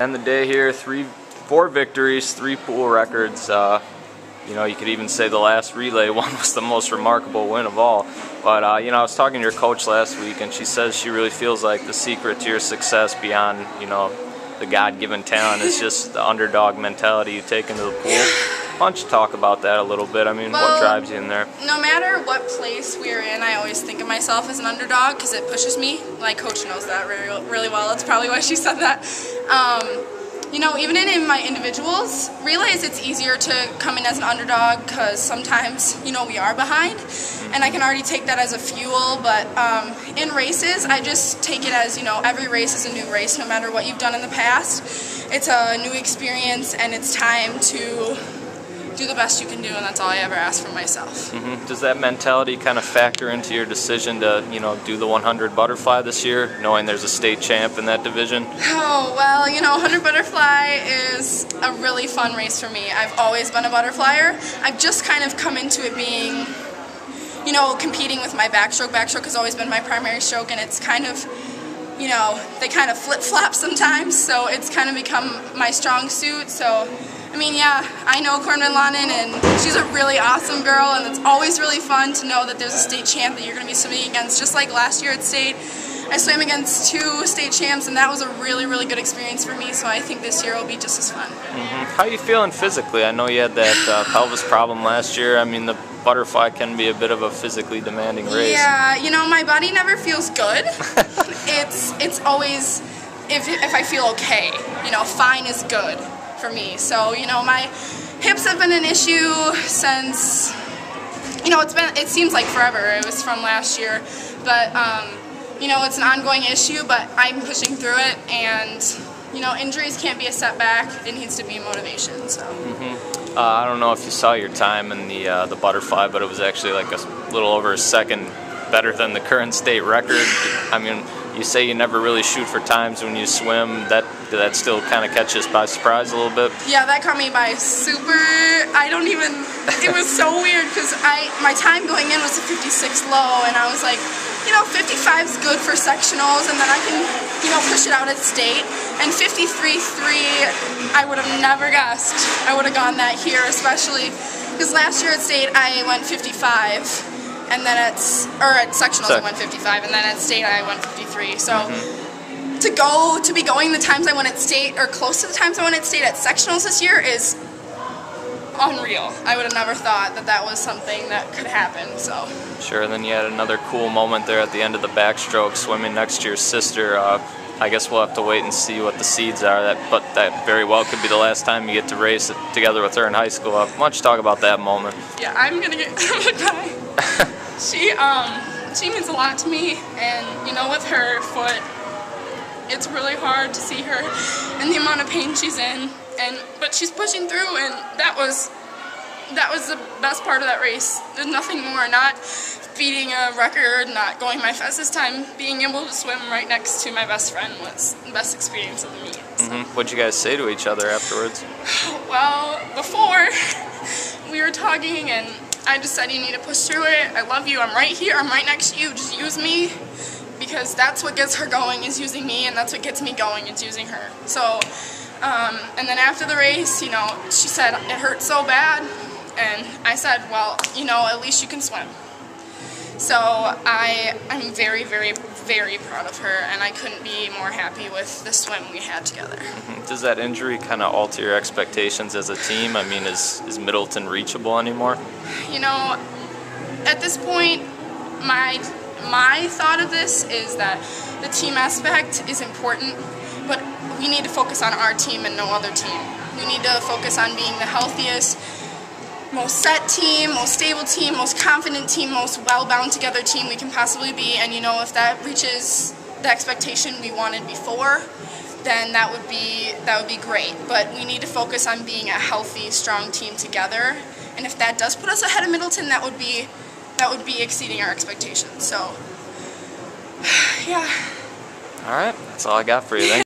End the day here, 4 victories, 3 pool records. You know, you could even say the last relay one was the most remarkable win of all. But you know, I was talking to your coach last week, and she says she really feels like the secret to your success beyond, you know, the God-given talent is just the underdog mentality you take into the pool. Why don't you talk about that a little bit? I mean, what drives you in there? No matter what place we're in, I always think of myself as an underdog because it pushes me. My coach knows that really well. That's probably why she said that. You know, even in my individuals relays, it's easier to come in as an underdog because sometimes, you know, we are behind, and I can already take that as a fuel. But in races, I just take it as, you know, every race is a new race, no matter what you've done in the past. It's a new experience, and it's time to do the best you can do, and that's all I ever ask from myself. Does that mentality kind of factor into your decision to, you know, do the 100 butterfly this year, knowing there's a state champ in that division? Oh, well, you know, 100 butterfly is a really fun race for me. I've always been a butterflyer. I've just kind of come into it being, you know, competing with my backstroke. Backstroke has always been my primary stroke, and it's kind of, you know, they kind of flip-flop sometimes, so it's kind of become my strong suit. So I mean, yeah, I know Cornyn Lannon, and she's a really awesome girl, and it's always really fun to know that there's a state champ that you're going to be swimming against. Just like last year at state, I swam against 2 state champs, and that was a really good experience for me, so I think this year will be just as fun. How are you feeling physically? I know you had that pelvis problem last year. I mean, the butterfly can be a bit of a physically demanding race. Yeah, you know, my body never feels good. It's always, if I feel okay, you know, fine is good for me. So, you know, my hips have been an issue since, you know, it seems like forever. It was from last year, but you know, it's an ongoing issue, but I'm pushing through it, and you know, injuries can't be a setback. It needs to be motivation. So I don't know if you saw your time in the butterfly, but it was actually like a little over a second better than the current state record. I mean, you say you never really shoot for times when you swim. Did that still kind of catch us by surprise a little bit? Yeah, that caught me by super. It was so weird because my time going in was a 56 low, and I was like, you know, 55 is good for sectionals, and then I can, you know, push it out at state. And 53.3, I would have never guessed I would have gone that here, especially because last year at state I went 55. And then at sectionals I went 55, and then at state I went 53. So to be going the times I went at state, or close to the times I went at state at sectionals this year, is unreal. I would have never thought that was something that could happen. So sure. And then you had another cool moment there at the end of the backstroke, swimming next to your sister. I guess we'll have to wait and see what the seeds are. But that very well could be the last time you get to race it together with her in high school. Why don't you talk about that moment? Yeah, I'm gonna cry. She means a lot to me, and you know, with her foot, it's really hard to see her and the amount of pain she's in, but she's pushing through, and that was the best part of that race. There's nothing more. Not beating a record, not going my fastest time, being able to swim right next to my best friend was the best experience of the meet. So. What'd you guys say to each other afterwards? Well, before we were talking, and I just said, you need to push through it. I love you. I'm right here. I'm right next to you. Just use me, because that's what gets her going, is using me, and that's what gets me going, is using her. So, and then after the race, you know, she said, it hurt so bad, and I said, well, you know, at least you can swim. So I'm very proud of her, and I couldn't be more happy with the swim we had together. Does that injury kind of alter your expectations as a team? I mean, is Middleton reachable anymore? You know, at this point, my thought of this is that the team aspect is important, but we need to focus on our team and no other team. We need to focus on being the healthiest, most set team, most stable team, most confident team, most well-bound together team we can possibly be. And you know, if that reaches the expectation we wanted before, then that would be great. But we need to focus on being a healthy, strong team together. And if that does put us ahead of Middleton, that would be exceeding our expectations. So yeah. All right, that's all I got for you. Thank you.